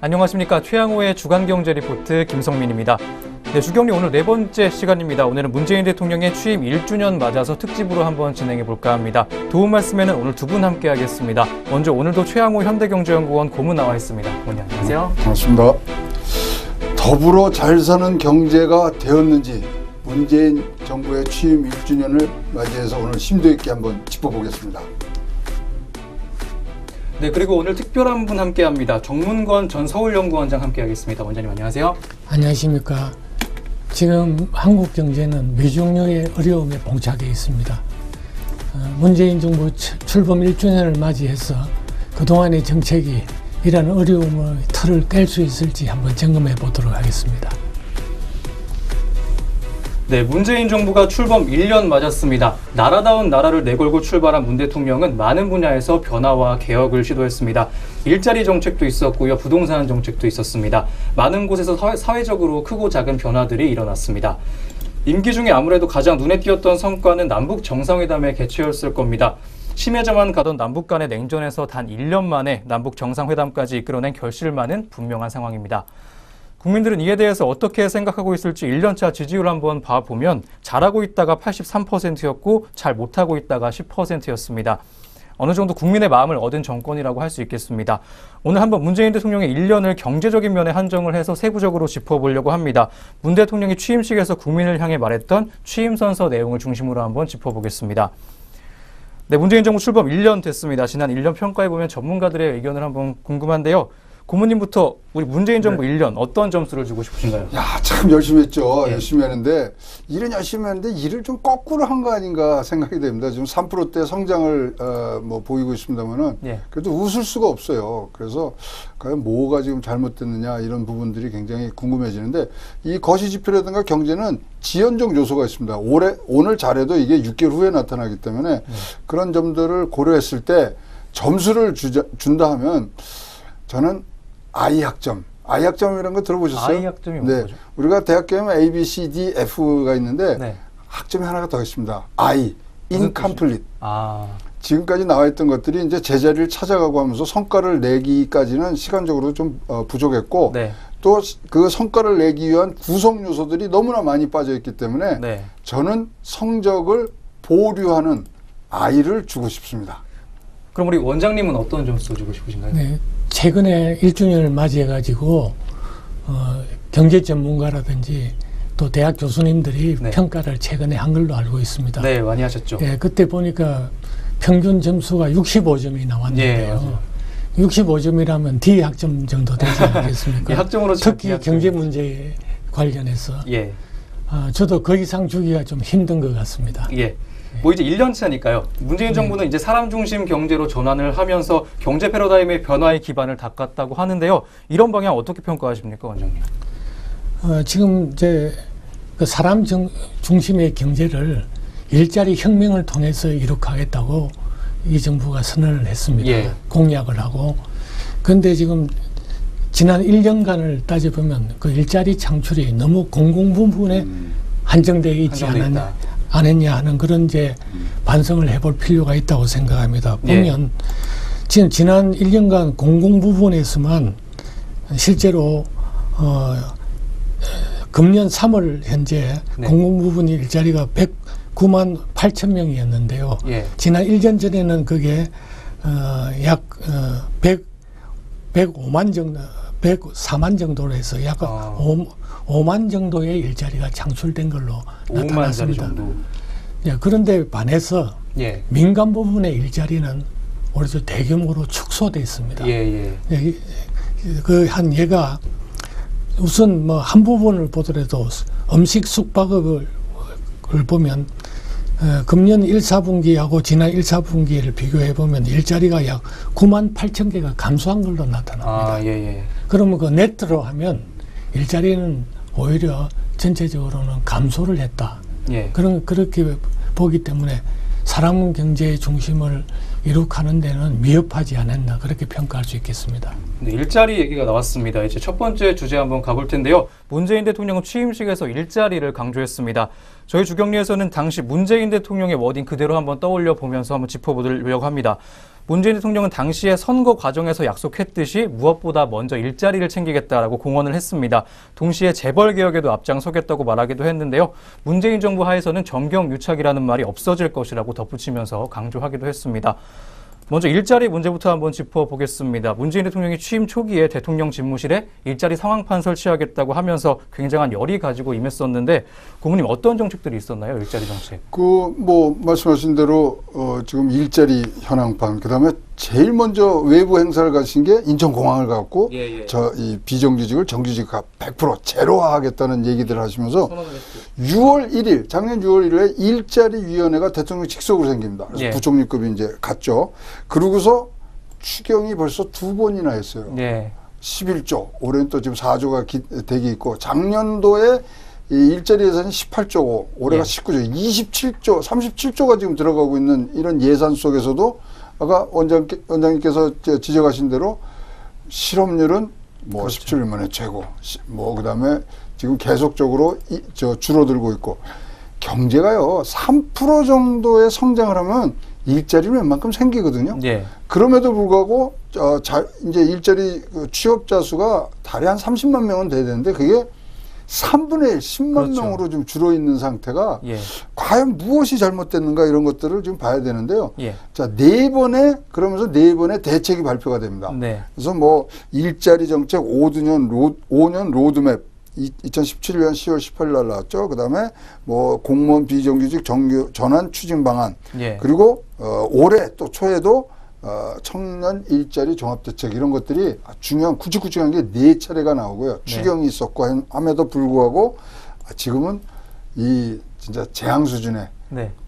안녕하십니까. 최양호의 주간경제리포트 김성민입니다. 네, 주경리 오늘 네 번째 시간입니다. 오늘은 문재인 대통령의 취임 1주년 맞아서 특집으로 한번 진행해 볼까 합니다. 도움 말씀에는 오늘 두 분 함께 하겠습니다. 먼저 오늘도 최양호 현대경제연구원 고문 나와 있습니다. 고문 안녕하세요. 반갑습니다. 더불어 잘 사는 경제가 되었는지 문재인 정부의 취임 1주년을 맞이해서 오늘 심도 있게 한번 짚어보겠습니다. 네, 그리고 오늘 특별한 분 함께 합니다. 정문권 전 서울연구원장 함께 하겠습니다. 원장님 안녕하세요. 안녕하십니까. 지금 한국 경제는 매종류의 어려움에 봉착해 있습니다. 문재인 정부 출범 1주년을 맞이해서 그동안의 정책이 이런 어려움의 틀을 깰 수 있을지 한번 점검해 보도록 하겠습니다. 네, 문재인 정부가 출범 1년 맞았습니다. 나라다운 나라를 내걸고 출발한 문 대통령은 많은 분야에서 변화와 개혁을 시도했습니다. 일자리 정책도 있었고요. 부동산 정책도 있었습니다. 많은 곳에서 사회적으로 크고 작은 변화들이 일어났습니다. 임기 중에 아무래도 가장 눈에 띄었던 성과는 남북 정상회담의 개최였을 겁니다. 심해져만 가던 남북 간의 냉전에서 단 1년 만에 남북 정상회담까지 이끌어낸 결실만은 분명한 상황입니다. 국민들은 이에 대해서 어떻게 생각하고 있을지 1년차 지지율 한번 봐보면 잘하고 있다가 83%였고 잘 못하고 있다가 10%였습니다. 어느 정도 국민의 마음을 얻은 정권이라고 할 수 있겠습니다. 오늘 한번 문재인 대통령의 1년을 경제적인 면에 한정을 해서 세부적으로 짚어보려고 합니다. 문 대통령이 취임식에서 국민을 향해 말했던 취임선서 내용을 중심으로 한번 짚어보겠습니다. 네, 문재인 정부 출범 1년 됐습니다. 지난 1년 평가해보면 전문가들의 의견을 한번 궁금한데요. 고모님부터 우리 문재인 정부 1년 어떤 점수를 주고 싶으신가요? 야, 참 열심히 했죠. 네. 열심히 했는데 일은 열심히 했는데 일을 좀 거꾸로 한 거 아닌가 생각이 됩니다. 지금 3%대 성장을 보이고 있습니다만은 그래도 웃을 수가 없어요. 그래서 과연 뭐가 지금 잘못됐느냐 이런 부분들이 굉장히 궁금해지는데 이 거시지표라든가 경제는 지연적 요소가 있습니다. 오늘 잘해도 이게 6개월 후에 나타나기 때문에 그런 점들을 고려했을 때 점수를 준다 하면 저는 I학점이라는 거 들어보셨어요? I학점이 네. 뭐죠? 우리가 대학 가면 A, B, C, D, F가 있는데 네. 학점이 하나가 더 있습니다. I, incomplete. 지금까지 나와 있던 것들이 이제 제자리를 찾아가고 하면서 성과를 내기까지는 시간적으로 좀 부족했고 네. 또 그 성과를 내기 위한 구성 요소들이 너무나 많이 빠져 있기 때문에 네. 저는 성적을 보류하는 I를 주고 싶습니다. 그럼 우리 원장님은 어떤 점수 주고 싶으신가요? 네, 최근에 1주년을 맞이해가지고 경제 전문가라든지 또 대학 교수님들이 네. 평가를 최근에 한 걸로 알고 있습니다. 네, 많이 하셨죠. 예, 그때 보니까 평균 점수가 65점이 나왔는데요. 65점이라면 D 학점 정도 되지 않겠습니까? 학점으로 특히 경제 문제에 관련해서 저도 그 이상 주기가 좀 힘든 것 같습니다. 예. 뭐 이제 1년 차니까요. 문재인 정부는 이제 사람 중심 경제로 전환을 하면서 경제 패러다임의 변화의 기반을 닦았다고 하는데요. 이런 방향 어떻게 평가하십니까, 원장님? 지금 이제 그 사람 중심의 경제를 일자리 혁명을 통해서 이룩하겠다고 이 정부가 선언을 했습니다. 공약을 하고. 그런데 지금 지난 1년간을 따져보면 그 일자리 창출이 너무 공공 부분에 한정되어 있지 않았냐 하는 그런 이제 반성을 해볼 필요가 있다고 생각합니다. 보면 지금 지난 1년간 공공 부분에서만 실제로 금년 3월 현재 공공 부분 일자리가 109만 8천 명이었는데요. 지난 1년 전에는 그게 약 105만 정도, 104만 정도로 해서 약 5만 정도의 일자리가 창출된 걸로 나타났습니다. 그런데 반해서 민간 부분의 일자리는 오히려 보편적으로 축소됐습니다. 그 한 예가 우선 뭐 한 부분을 보더라도 음식 숙박업을 보면 금년 1, 4분기하고 지난 1, 4분기를 비교해 보면 일자리가 약 9만 8천 개가 감소한 걸로 나타납니다. 그러면 그 네트로 하면 일자리는 오히려 전체적으로는 감소를 했다. 그렇게 보기 때문에 사람 경제의 중심을 이룩하는 데는 미흡하지 않았나 그렇게 평가할 수 있겠습니다. 네, 일자리 얘기가 나왔습니다. 이제 첫 번째 주제 한번 가볼 텐데요. 문재인 대통령은 취임식에서 일자리를 강조했습니다. 저희 주경리에서는 당시 문재인 대통령의 워딩 그대로 한번 떠올려 보면서 한번 짚어보려고 합니다. 문재인 대통령은 당시에 선거 과정에서 약속했듯이 무엇보다 먼저 일자리를 챙기겠다라고 공언을 했습니다. 동시에 재벌 개혁에도 앞장서겠다고 말하기도 했는데요. 문재인 정부 하에서는 정경유착이라는 말이 없어질 것이라고 덧붙이면서 강조하기도 했습니다. 먼저 일자리 문제부터 한번 짚어보겠습니다. 문재인 대통령이 취임 초기에 대통령 집무실에 일자리 상황판 설치하겠다고 하면서 굉장한 열의 가지고 임했었는데 고모님 어떤 정책들이 있었나요? 일자리 정책. 말씀하신 대로 지금 일자리 현황판 그다음에 제일 먼저 외부 행사를 가신 게 인천공항을 갖고 이 비정규직을 정규직 100% 제로화하겠다는 얘기들을 하시면서 6월 1일 작년 6월 1일에 일자리위원회가 대통령 직속으로 생깁니다. 그래서 부총리급이 이제 갔죠. 그러고서 추경이 벌써 2번이나 했어요. 11조 올해는 또 지금 4조가 대기 있고 작년도에 이 일자리 예산이 18조고 올해가 19조, 27조, 37조가 지금 들어가고 있는 이런 예산 속에서도 아까 원장님께서 지적하신 대로 실업률은 뭐 17년 만에 최고, 그다음에 지금 계속적으로 줄어들고 있고 경제가요 3% 정도의 성장을 하면 일자리는 웬만큼 생기거든요. 그럼에도 불구하고 이제 일자리 취업자 수가 달에 한 30만 명은 돼야 되는데 그게 3분의 1, 10만 명으로 좀 줄어있는 상태가 과연 무엇이 잘못됐는가 이런 것들을 좀 봐야 되는데요. 자, 그러면서 4번의 대책이 발표가 됩니다. 그래서 뭐 일자리 정책 5년 로드맵 2017년 10월 18일 날 나왔죠. 그 다음에 뭐 공무원 비정규직 전환 추진 방안 그리고 올해 또 초에도 청년 일자리 종합대책 이런 것들이 중요한 구직구직한 게 4차례가 나오고요. 추경이 있었고 함에도 불구하고 지금은 이 진짜 재앙 수준의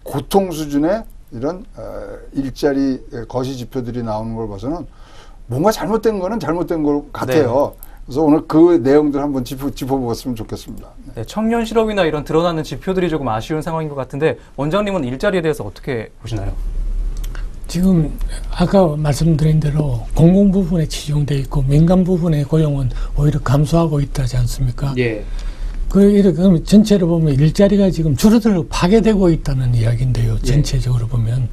고통 수준의 이런 일자리 거시 지표들이 나오는 걸 봐서는 뭔가 잘못된 거는 잘못된 것 같아요. 그래서 오늘 그 내용들 한번 짚어보았으면 좋겠습니다. 청년 실업이나 이런 드러나는 지표들이 조금 아쉬운 상황인 것 같은데 원장님은 일자리에 대해서 어떻게 보시나요? 지금 아까 말씀드린 대로 공공 부분에 치중돼 있고 민간 부분의 고용은 오히려 감소하고 있다지 않습니까? 그럼 전체로 보면 일자리가 지금 줄어들고 파괴되고 있다는 이야기인데요. 전체적으로 보면.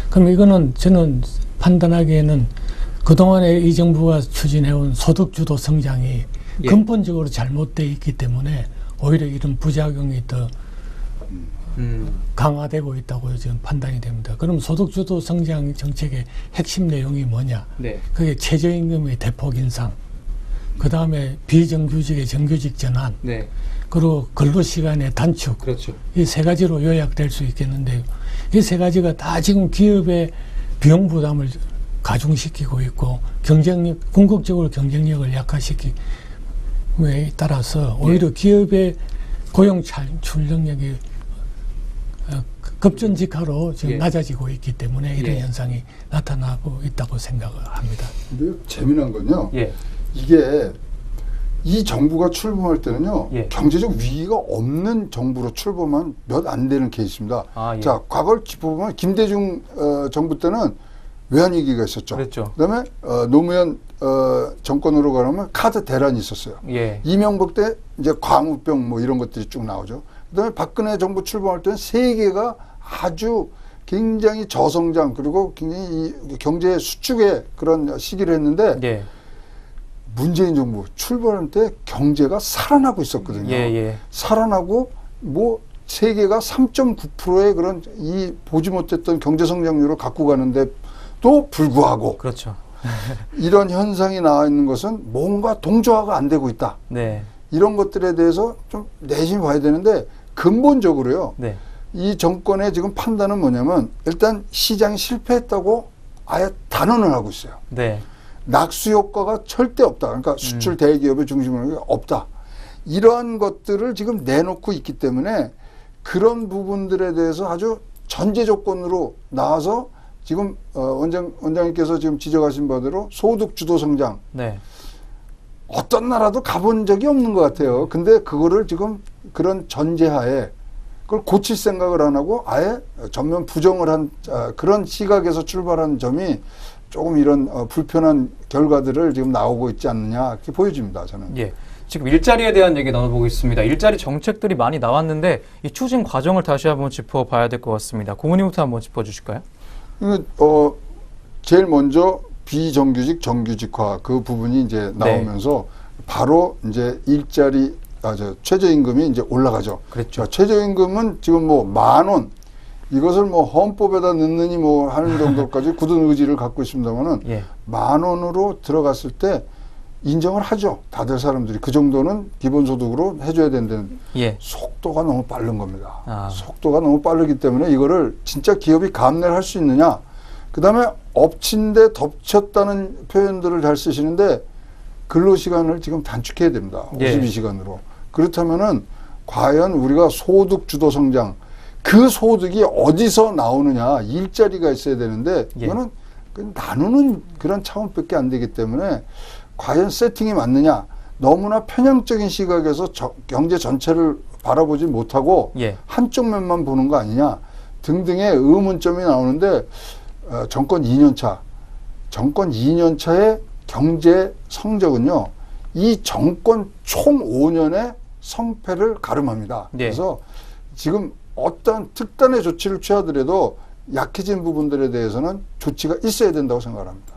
그럼 이거는 저는 판단하기에는 그동안에 이 정부가 추진해온 소득주도 성장이 근본적으로 잘못되어 있기 때문에 오히려 이런 부작용이 더 강화되고 있다고 지금 판단이 됩니다. 그럼 소득주도 성장 정책의 핵심 내용이 뭐냐? 그게 최저임금의 대폭 인상, 그 다음에 비정규직의 정규직 전환, 그리고 근로시간의 단축. 이 3가지로 요약될 수 있겠는데요. 이 3가지가 다 지금 기업의 비용 부담을 가중시키고 있고 궁극적으로 경쟁력을 약화시키에 따라서 오히려 기업의 고용 창출 능력이 급전직하로 지금 낮아지고 있기 때문에 이런 현상이 나타나고 있다고 생각을 합니다. 근데 재미난 건요. 이게 이 정부가 출범할 때는요. 경제적 위기가 없는 정부로 출범한 몇 안 되는 케이스입니다. 자, 과거를 짚어보면 김대중 정부 때는 외환위기가 있었죠. 그다음에 노무현 정권으로 가면 카드 대란이 있었어요. 이명박 때 이제 광우병 뭐 이런 것들이 쭉 나오죠. 그다음에 박근혜 정부 출범할 때는 세계가 아주 굉장히 저성장 그리고 굉장히 이 경제 수축의 그런 시기를 했는데 문재인 정부 출범할 때 경제가 살아나고 있었거든요. 살아나고 뭐 세계가 3.9%의 그런 이 보지 못했던 경제 성장률을 갖고 가는데 또 불구하고 이런 현상이 나와 있는 것은 뭔가 동조화가 안 되고 있다. 이런 것들에 대해서 좀 내심히 봐야 되는데 근본적으로요. 이 정권의 지금 판단은 뭐냐면 일단 시장이 실패했다고 아예 단언을 하고 있어요. 낙수 효과가 절대 없다. 그러니까 수출 대기업의 중심으로 없다. 이러한 것들을 지금 내놓고 있기 때문에 그런 부분들에 대해서 아주 전제 조건으로 나와서 지금 원장님께서 지금 지적하신 바대로 소득 주도 성장 어떤 나라도 가본 적이 없는 것 같아요. 근데 그거를 지금 그런 전제하에 그걸 고칠 생각을 안 하고 아예 전면 부정을 한 그런 시각에서 출발한 점이 조금 이런 불편한 결과들을 지금 나오고 있지 않느냐 이렇게 보여집니다. 저는. 예. 지금 일자리에 대한 얘기 나눠보고 있습니다. 일자리 정책들이 많이 나왔는데 이 추진 과정을 다시 한번 짚어봐야 될 것 같습니다. 고문님부터 한번 짚어주실까요? 제일 먼저 비정규직 정규직화 그 부분이 이제 나오면서 바로 이제 일자리 최저임금이 이제 올라가죠. 그렇죠. 최저임금은 지금 뭐 10,000원 이것을 뭐 헌법에다 넣느니 뭐 하는 정도까지 굳은 의지를 갖고 있습니다만은 10,000원으로 들어갔을 때 인정을 하죠. 다들 사람들이 그 정도는 기본소득으로 해줘야 된다는 속도가 너무 빠른 겁니다. 속도가 너무 빠르기 때문에 이거를 진짜 기업이 감내를 할 수 있느냐. 그 다음에 엎친 데 덮쳤다는 표현들을 잘 쓰시는데 근로시간을 지금 단축해야 됩니다. 52시간으로. 그렇다면은 과연 우리가 소득 주도 성장 그 소득이 어디서 나오느냐 일자리가 있어야 되는데 이거는 나누는 그런 차원밖에 안 되기 때문에 과연 세팅이 맞느냐 너무나 편향적인 시각에서 경제 전체를 바라보지 못하고 한쪽 면만 보는 거 아니냐 등등의 의문점이 나오는데 정권 2년 차의 경제 성적은요 이 정권 총 5년의 성패를 가름합니다. 그래서 지금 어떤 특단의 조치를 취하더라도 약해진 부분들에 대해서는 조치가 있어야 된다고 생각합니다.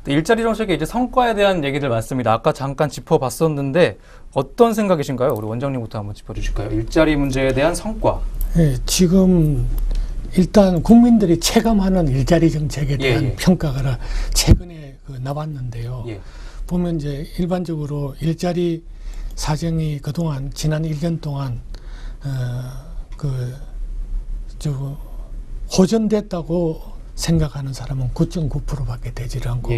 일자리 정책의 이제 성과에 대한 얘기들 많습니다. 아까 잠깐 짚어봤었는데 어떤 생각이신가요? 우리 원장님부터 한번 짚어주실까요? 일자리 문제에 대한 성과. 지금 일단 국민들이 체감하는 일자리 정책에 대한 평가가 최근에 나왔는데요. 보면 이제 일반적으로 일자리 사정이 그동안 지난 1년 동안 호전됐다고 생각하는 사람은 9.9%밖에 되질 않고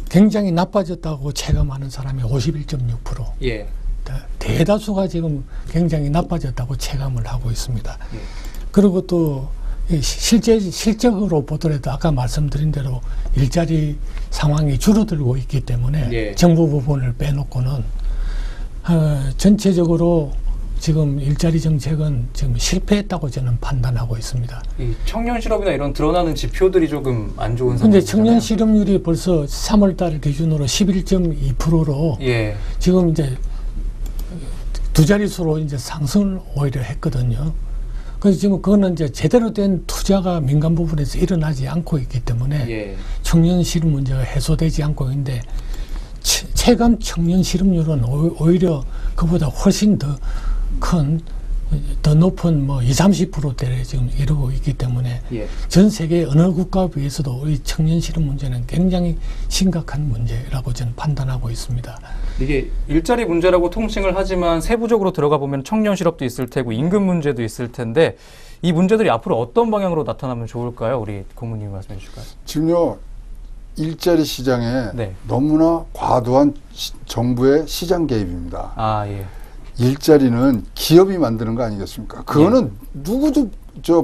굉장히 나빠졌다고 체감하는 사람이 51.6%. 대다수가 지금 굉장히 나빠졌다고 체감을 하고 있습니다. 그리고 또 실적으로 보더라도 아까 말씀드린 대로 일자리 상황이 줄어들고 있기 때문에 정부 부분을 빼놓고는 전체적으로 지금 일자리 정책은 지금 실패했다고 저는 판단하고 있습니다. 이 청년 실업이나 이런 드러나는 지표들이 조금 안 좋은 상황이잖아요. 그런데 청년 실업률이 벌써 3월달 기준으로 11.2%로 지금 이제 두 자릿수로 이제 상승을 오히려 했거든요. 그래서 지금 그거는 이제 제대로 된 투자가 민간 부분에서 일어나지 않고 있기 때문에 청년 실업 문제가 해소되지 않고 있는데 체감 청년 실업률은 오히려 그보다 훨씬 더 높은 뭐 20-30%대를 지금 이루고 있기 때문에 전 세계 어느 국가에 비해서도 우리 청년 실업 문제는 굉장히 심각한 문제라고 저는 판단하고 있습니다. 이게 일자리 문제라고 통칭을 하지만 세부적으로 들어가 보면 청년 실업도 있을 테고 임금 문제도 있을 텐데 이 문제들이 앞으로 어떤 방향으로 나타나면 좋을까요? 우리 고문님 말씀해 주실까요? 지금요. 일자리 시장에 너무나 과도한 정부의 시장 개입입니다. 일자리는 기업이 만드는 거 아니겠습니까? 그거는 누구도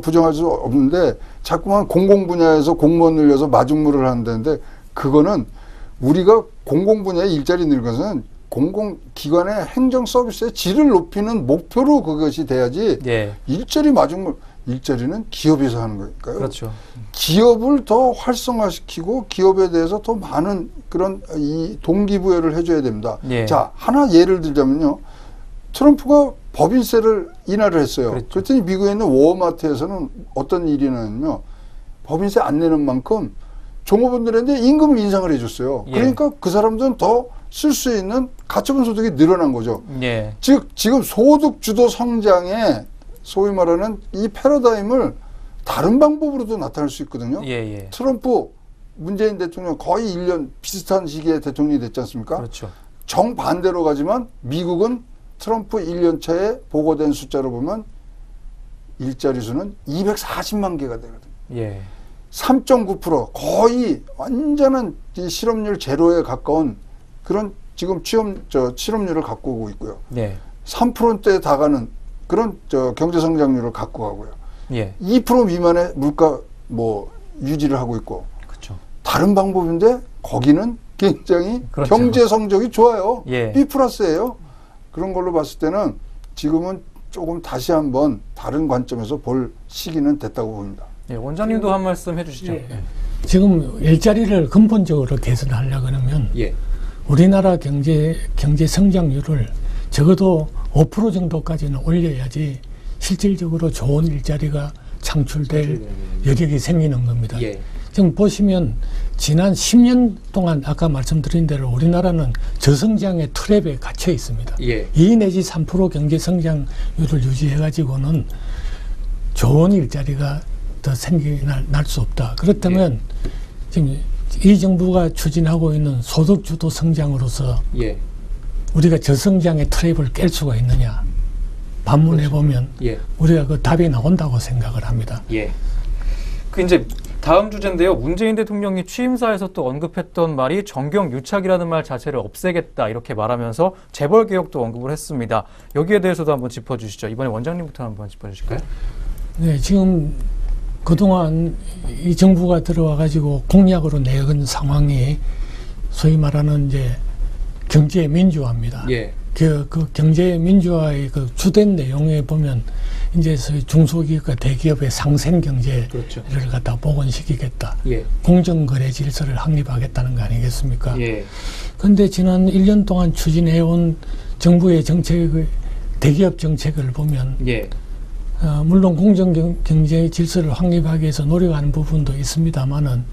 부정할 수 없는데 자꾸만 공공 분야에서 공무원 늘려서 마중물을 한다는데 그거는 우리가 공공 분야의 일자리 늘는 것은 공공기관의 행정 서비스의 질을 높이는 목표로 그것이 돼야지 일자리 마중물 일자리는 기업에서 하는 거니까요. 그렇죠. 기업을 더 활성화시키고 기업에 대해서 더 많은 그런 이 동기부여를 해줘야 됩니다. 자, 하나 예를 들자면요. 트럼프가 법인세를 인하를 했어요. 그랬더니 미국에 있는 워마트에서는 어떤 일이 나냐면요. 법인세 안 내는 만큼 종업원들한테 임금을 인상을 해줬어요. 그러니까 그 사람들은 더 쓸 수 있는 가처분 소득이 늘어난 거죠. 즉 지금 소득 주도 성장에 소위 말하는 이 패러다임을 다른 방법으로도 나타날 수 있거든요. 트럼프 문재인 대통령 거의 1년 비슷한 시기에 대통령이 됐지 않습니까? 정반대로 가지만 미국은 트럼프 1년 차에 보고된 숫자로 보면 일자리 수는 240만 개가 되거든요. 3.9% 거의 완전한 이 실업률 제로에 가까운 그런 지금 실업률을 갖고 오고 있고요. 3%대에 다가는 그런 경제 성장률을 갖고 가고요. 2% 미만의 물가 유지를 하고 있고. 다른 방법인데 거기는 굉장히 경제 성적이 좋아요. B 플러스예요. 그런 걸로 봤을 때는 지금은 조금 다시 한번 다른 관점에서 볼 시기는 됐다고 봅니다. 예, 원장님도 한 말씀 해주시죠. 예. 지금 일자리를 근본적으로 개선하려고 하면 예. 우리나라 경제 성장률을 적어도 5% 정도까지는 올려야지 실질적으로 좋은 일자리가 창출될 여력이 생기는 겁니다. 예. 지금 보시면 지난 10년 동안 아까 말씀드린 대로 우리나라는 저성장의 트랩에 갇혀 있습니다. 예. 2 내지 3% 경제 성장률을 유지해가지고는 좋은 일자리가 더 날 수 없다. 그렇다면 예. 지금 이 정부가 추진하고 있는 소득주도 성장으로서 예. 우리가 저성장의 트랩을 깰 수가 있느냐 반문해 보면 예. 우리가 그 답이 나온다고 생각을 합니다. 예. 그 이제 다음 주제인데요. 문재인 대통령이 취임사에서 또 언급했던 말이 정경유착이라는 말 자체를 없애겠다 이렇게 말하면서 재벌 개혁도 언급을 했습니다. 여기에 대해서도 한번 짚어주시죠. 이번에 원장님부터 한번 짚어주실까요? 네, 지금 그동안 이 정부가 들어와 가지고 공약으로 내건 상황이 소위 말하는 이제 경제 민주화입니다. 예. 그 경제 민주화의 그 주된 내용에 보면 이제 소위 중소기업과 대기업의 상생 경제를 그렇죠. 갖다 복원시키겠다. 예. 공정거래 질서를 확립하겠다는 거 아니겠습니까? 예. 그런데 지난 1년 동안 추진해온 정부의 대기업 정책을 보면 예. 물론 공정경제 질서를 확립하기 위해서 노력하는 부분도 있습니다만은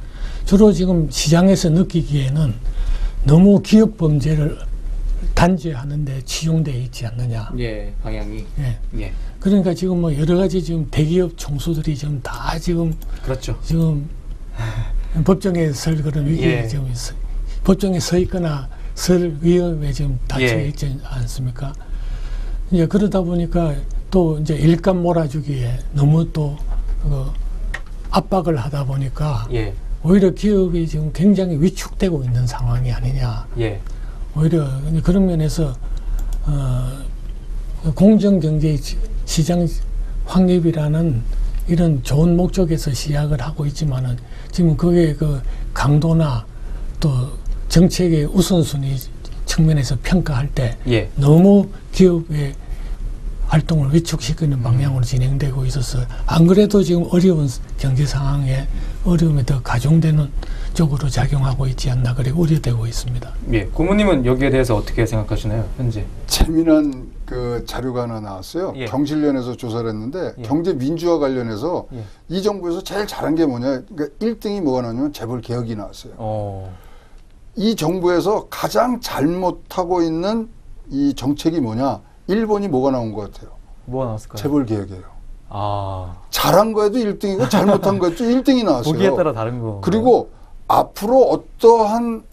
주로 지금 시장에서 느끼기에는 너무 기업 범죄를 단죄하는 데 치중되어 있지 않느냐. 예. 방향이. 예. 예. 그러니까 지금 뭐 여러 가지 지금 대기업 총수들이 지금 다 지금 그렇죠. 지금 법정에 설 그런 위기에 예. 지금 법정에 서 있거나 설 위험에 지금 닥쳐 예. 있지 않습니까? 이제 그러다 보니까 또 이제 일감 몰아주기에 너무 또 압박을 하다 보니까 예. 오히려 기업이 지금 굉장히 위축되고 있는 상황이 아니냐. 예. 오히려 그런 면에서 공정경제 시장 확립이라는 이런 좋은 목적에서 시작을 하고 있지만은 지금 그게 그 강도나 또 정책의 우선순위 측면에서 평가할 때 예. 너무 기업의 활동을 위축시키는 방향으로 진행되고 있어서 안 그래도 지금 어려운 경제 상황에 어려움이 더 가중되는 쪽으로 작용하고 있지 않나 그래 우려되고 있습니다. 예. 고모님은 여기에 대해서 어떻게 생각하시나요, 현재? 재미난 그 자료가 하나 나왔어요. 예. 경실련에서 조사를 했는데 예. 경제 민주화 관련해서 예. 이 정부에서 제일 잘한 게 뭐냐? 그러니까 1등이 뭐가 나오냐면 재벌 개혁이 나왔어요. 이 정부에서 가장 잘못하고 있는 이 정책이 뭐냐? 일본이 뭐가 나온 것 같아요? 뭐가 나왔을까요? 재벌 개혁이에요. 아. 잘한 거에도 1등이고 잘못한 거에도 1등이 나왔어요. 보기에 따라 다른 거. 그리고 앞으로 어떠한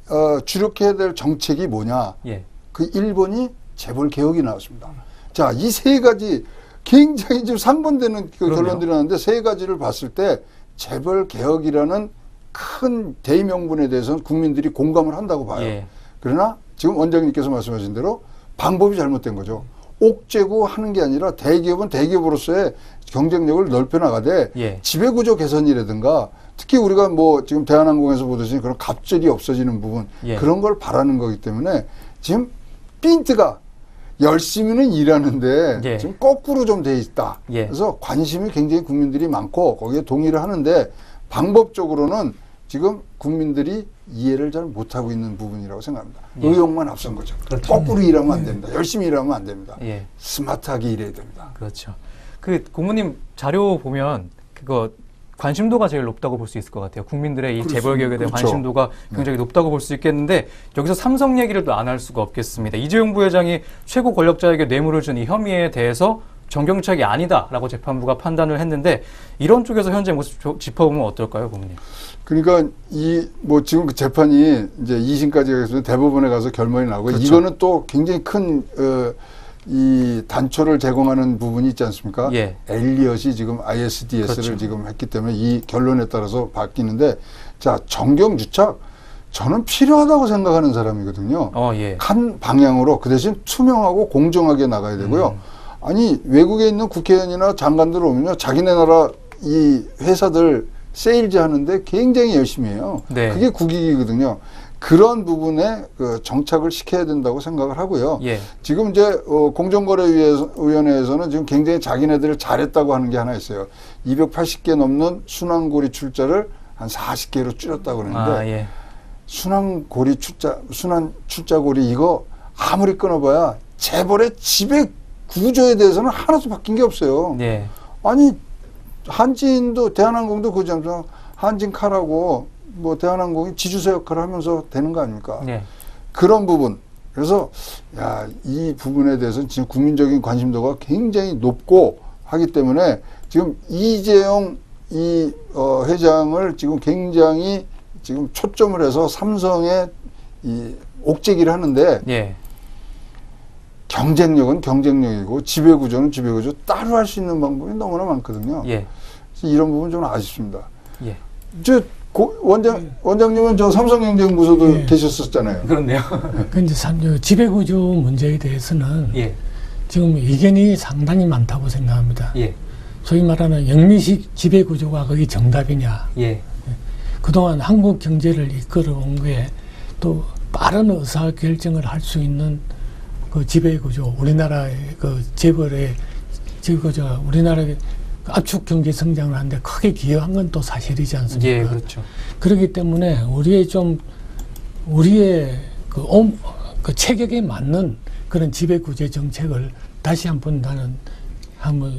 주력해야 될 정책이 뭐냐? 예. 그 1번이 재벌 개혁이 나왔습니다. 자, 이 세 가지 굉장히 좀 상반되는 그 결론들이 나왔는데 세 가지를 봤을 때 재벌 개혁이라는 큰 대의명분에 대해서는 국민들이 공감을 한다고 봐요. 예. 그러나 지금 원장님께서 말씀하신 대로 방법이 잘못된 거죠. 옥죄고 하는 게 아니라 대기업은 대기업으로서의 경쟁력을 넓혀나가되 예. 지배구조 개선이라든가 특히 우리가 뭐 지금 대한항공에서 보듯이 그런 갑질이 없어지는 부분 예. 그런 걸 바라는 거기 때문에 지금 핀트가 열심히는 일하는데 예. 지금 거꾸로 좀 돼 있다. 예. 그래서 관심이 굉장히 국민들이 많고 거기에 동의를 하는데 방법적으로는 지금 국민들이 이해를 잘 못하고 있는 부분이라고 생각합니다. 예. 의욕만 앞선 거죠. 그렇죠. 거꾸로 일하면 안 됩니다. 열심히 일하면 안 됩니다. 예. 스마트하게 일해야 됩니다. 그렇죠. 그 고모님 자료 보면 그거 관심도가 제일 높다고 볼 수 있을 것 같아요. 국민들의 이 재벌 개혁에 대한 그렇죠. 관심도가 굉장히 높다고 볼 수 있겠는데 여기서 삼성 얘기를 또 안 할 수가 없겠습니다. 이재용 부회장이 최고 권력자에게 뇌물을 준 이 혐의에 대해서 정경유착이 아니다라고 재판부가 판단을 했는데 이런 쪽에서 현재 모습 짚어보면 어떨까요, 고모님? 그러니까 이 뭐 지금 그 재판이 이제 2심까지 가서 대법원에 가서 결론이 나고 그렇죠. 이거는 또 굉장히 큰 이 단초를 제공하는 부분이 있지 않습니까? 예. 엘리엇이 지금 ISDS를 그렇죠. 지금 했기 때문에 이 결론에 따라서 바뀌는데 자 정경유착 저는 필요하다고 생각하는 사람이거든요. 예. 한 방향으로 그 대신 투명하고 공정하게 나가야 되고요. 아니 외국에 있는 국회의원이나 장관들 오면요 자기네 나라 이 회사들 세일즈 하는데 굉장히 열심히 해요. 네. 그게 국익이거든요. 그런 부분에 그 정착을 시켜야 된다고 생각을 하고요. 예. 지금 이제 공정거래위원회에서는 지금 굉장히 자기네들을 잘했다고 하는 게 하나 있어요. 280개 넘는 순환고리 출자를 한 40개로 줄였다고 그러는데 예. 순환 출자고리 이거 아무리 끊어봐야 재벌의 지배 구조에 대해서는 하나도 바뀐 게 없어요. 예. 아니 한진도 대한항공도 그잖아요. 한진카라고 뭐 대한항공이 지주사 역할을 하면서 되는 거 아닙니까? 예. 그런 부분. 그래서 야, 이 부분에 대해서는 지금 국민적인 관심도가 굉장히 높고 하기 때문에 지금 이재용 회장을 지금 굉장히 지금 초점을 해서 삼성에 이 옥죄기를 하는데 예. 경쟁력은 경쟁력이고 지배구조는 지배구조 따로 할 수 있는 방법이 너무나 많거든요. 예. 그래서 이런 부분 좀 아쉽습니다. 예. 원장님은 저 삼성경쟁부서도 예. 계셨었잖아요. 그렇네요. 근데 지배구조 문제에 대해서는 예. 지금 이견이 상당히 많다고 생각합니다. 예. 소위 말하는 영미식 지배구조가 거기 정답이냐. 예. 그동안 한국 경제를 이끌어온 게 또 빠른 의사결정을 할 수 있는 그 지배구조, 우리나라의 그 재벌의 지배구조가 우리나라의 압축 경제 성장을 하는데 크게 기여한 건 또 사실이지 않습니까? 예, 그렇죠. 그렇기 때문에 우리의 그 체격에 맞는 그런 지배구조 정책을 다시 한번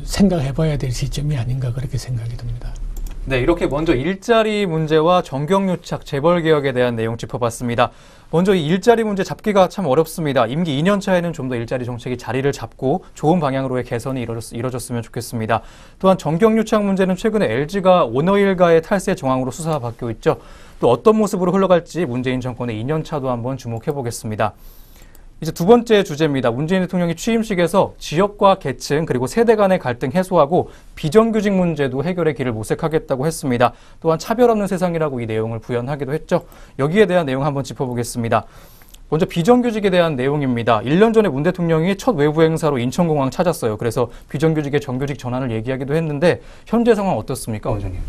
생각해봐야 될 시점이 아닌가 그렇게 생각이 듭니다. 네, 이렇게 먼저 일자리 문제와 정경유착 재벌개혁에 대한 내용 짚어봤습니다. 먼저 이 일자리 문제 잡기가 참 어렵습니다. 임기 2년 차에는 좀 더 일자리 정책이 자리를 잡고 좋은 방향으로의 개선이 이뤄졌으면 좋겠습니다. 또한 정경유착 문제는 최근에 LG가 오너일가의 탈세 정황으로 수사받고 있죠. 또 어떤 모습으로 흘러갈지 문재인 정권의 2년 차도 한번 주목해보겠습니다. 이제 두 번째 주제입니다. 문재인 대통령이 취임식에서 지역과 계층 그리고 세대 간의 갈등 해소하고 비정규직 문제도 해결의 길을 모색하겠다고 했습니다. 또한 차별 없는 세상이라고 이 내용을 부연하기도 했죠. 여기에 대한 내용 한번 짚어보겠습니다. 먼저 비정규직에 대한 내용입니다. 1년 전에 문 대통령이 첫 외부 행사로 인천공항 찾았어요. 그래서 비정규직의 정규직 전환을 얘기하기도 했는데 현재 상황 어떻습니까, 원장님?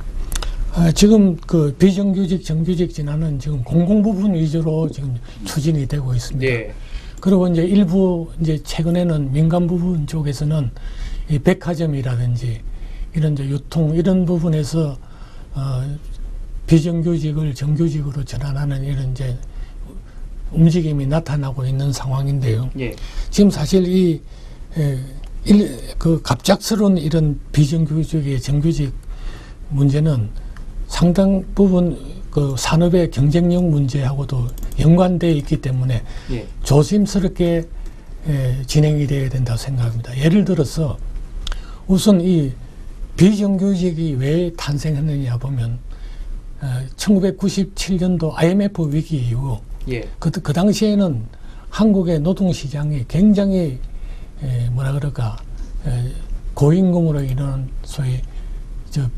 지금 그 비정규직, 정규직 전환은 지금 공공부문 위주로 지금 추진이 되고 있습니다. 예. 그리고 이제 일부 이제 최근에는 민간 부분 쪽에서는 이 백화점이라든지 이런 이제 유통 이런 부분에서 비정규직을 정규직으로 전환하는 이런 이제 움직임이 나타나고 있는 상황인데요. 예. 지금 사실 그 갑작스러운 이런 비정규직의 정규직 문제는 상당 부분 그 산업의 경쟁력 문제하고도 연관되어 있기 때문에 예. 조심스럽게 진행이 되어야 된다고 생각합니다. 예를 들어서 우선 이 비정규직이 왜 탄생했느냐 보면 1997년도 IMF 위기 이후 예. 그 당시에는 한국의 노동시장이 굉장히 고임금으로 인한 소위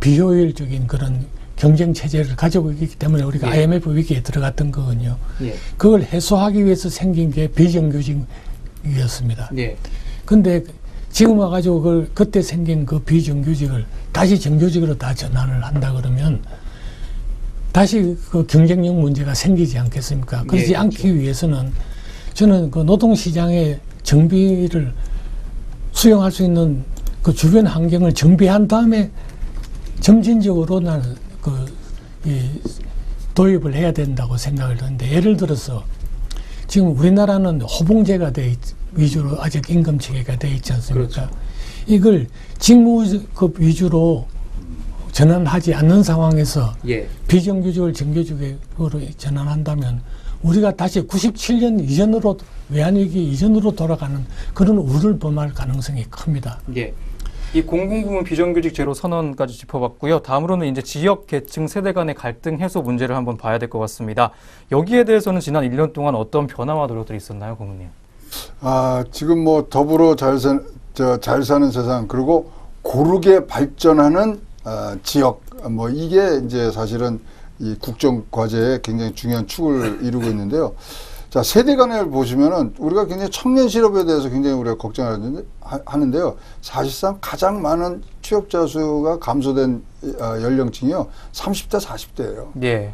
비효율적인 그런 경쟁 체제를 가지고 있기 때문에 우리가 예. IMF 위기에 들어갔던 거거든요. 예. 그걸 해소하기 위해서 생긴 게 비정규직이었습니다. 예. 근데 지금 와가지고 그때 생긴 그 비정규직을 다시 정규직으로 다 전환을 한다 그러면 다시 그 경쟁력 문제가 생기지 않겠습니까? 그러지 예, 않기 그렇죠. 위해서는 저는 그 노동시장의 정비를 수용할 수 있는 그 주변 환경을 정비한 다음에 점진적으로 나는 도입을 해야 된다고 생각을 하는데, 예를 들어서 지금 우리나라는 호봉제가 위주로 아직 임금 체계가 돼 있지 않습니까? 그렇죠. 이걸 직무급 위주로 전환하지 않는 상황에서 예. 비정규직을 정규직으로 전환한다면 우리가 다시 97년 이전으로, 외환위기 이전으로 돌아가는 그런 우를 범할 가능성이 큽니다. 예. 이 공공부문 비정규직 제로 선언까지 짚어봤고요. 다음으로는 이제 지역, 계층, 세대 간의 갈등 해소 문제를 한번 봐야 될 것 같습니다. 여기에 대해서는 지난 1년 동안 어떤 변화와 노력들이 있었나요, 고문님? 지금 뭐 더불어 잘 사는 세상, 그리고 고르게 발전하는 지역, 뭐 이게 이제 사실은 이 국정 과제에 굉장히 중요한 축을 이루고 있는데요. 자, 세대 간을 보시면은 우리가 굉장히 청년 실업에 대해서 굉장히 우리가 걱정하는데요. 사실상 가장 많은 취업자 수가 감소된 연령층이요, 30대, 40대예요. 예.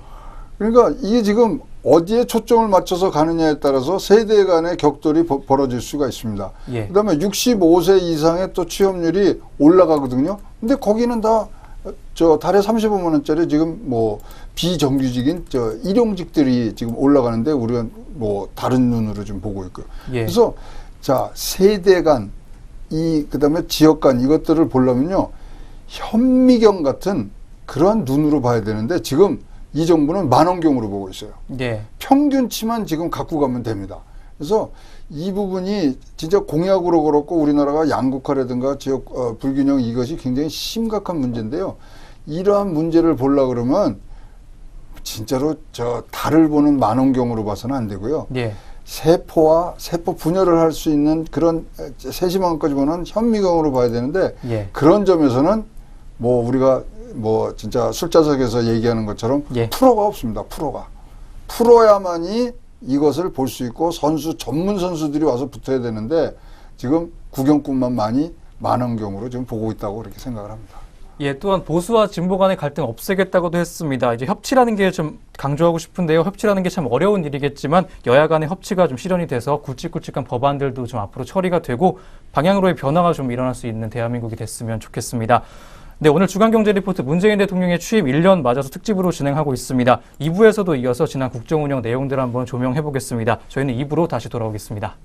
그러니까 이게 지금 어디에 초점을 맞춰서 가느냐에 따라서 세대 간의 격돌이 벌어질 수가 있습니다. 예. 그다음에 65세 이상의 또 취업률이 올라가거든요. 근데 거기는 다 달에 35만 원짜리 지금 뭐 비정규직인 일용직들이 지금 올라가는데 우리가 뭐 다른 눈으로 좀 보고 있고요. 예. 그래서 자, 세대 간 그다음에 지역 간 이것들을 보려면요. 현미경 같은 그러한 눈으로 봐야 되는데 지금 이 정부는 만원경으로 보고 있어요. 예. 평균치만 지금 갖고 가면 됩니다. 그래서 이 부분이 진짜 공약으로 그렇고 우리나라가 양극화라든가 지역 불균형 이것이 굉장히 심각한 문제인데요. 이러한 문제를 보려고 그러면 진짜로 달을 보는 만원경으로 봐서는 안 되고요. 예. 세포와 세포 분열을 할 수 있는 그런 세심한 것까지 보는 현미경으로 봐야 되는데 예. 그런 점에서는 뭐 우리가 뭐 진짜 술자석에서 얘기하는 것처럼 예. 프로가 없습니다. 프로야만이 이것을 볼 수 있고 전문 선수들이 와서 붙어야 되는데 지금 구경꾼만 많이 만원경으로 지금 보고 있다고 그렇게 생각을 합니다. 예, 또한 보수와 진보 간의 갈등 없애겠다고도 했습니다. 이제 협치라는 게 좀 강조하고 싶은데요. 협치라는 게 참 어려운 일이겠지만 여야 간의 협치가 좀 실현이 돼서 굵직굵직한 법안들도 좀 앞으로 처리가 되고 방향으로의 변화가 좀 일어날 수 있는 대한민국이 됐으면 좋겠습니다. 네, 오늘 주간경제 리포트 문재인 대통령의 취임 1년 맞아서 특집으로 진행하고 있습니다. 2부에서도 이어서 지난 국정운영 내용들을 한번 조명해 보겠습니다. 저희는 2부로 다시 돌아오겠습니다.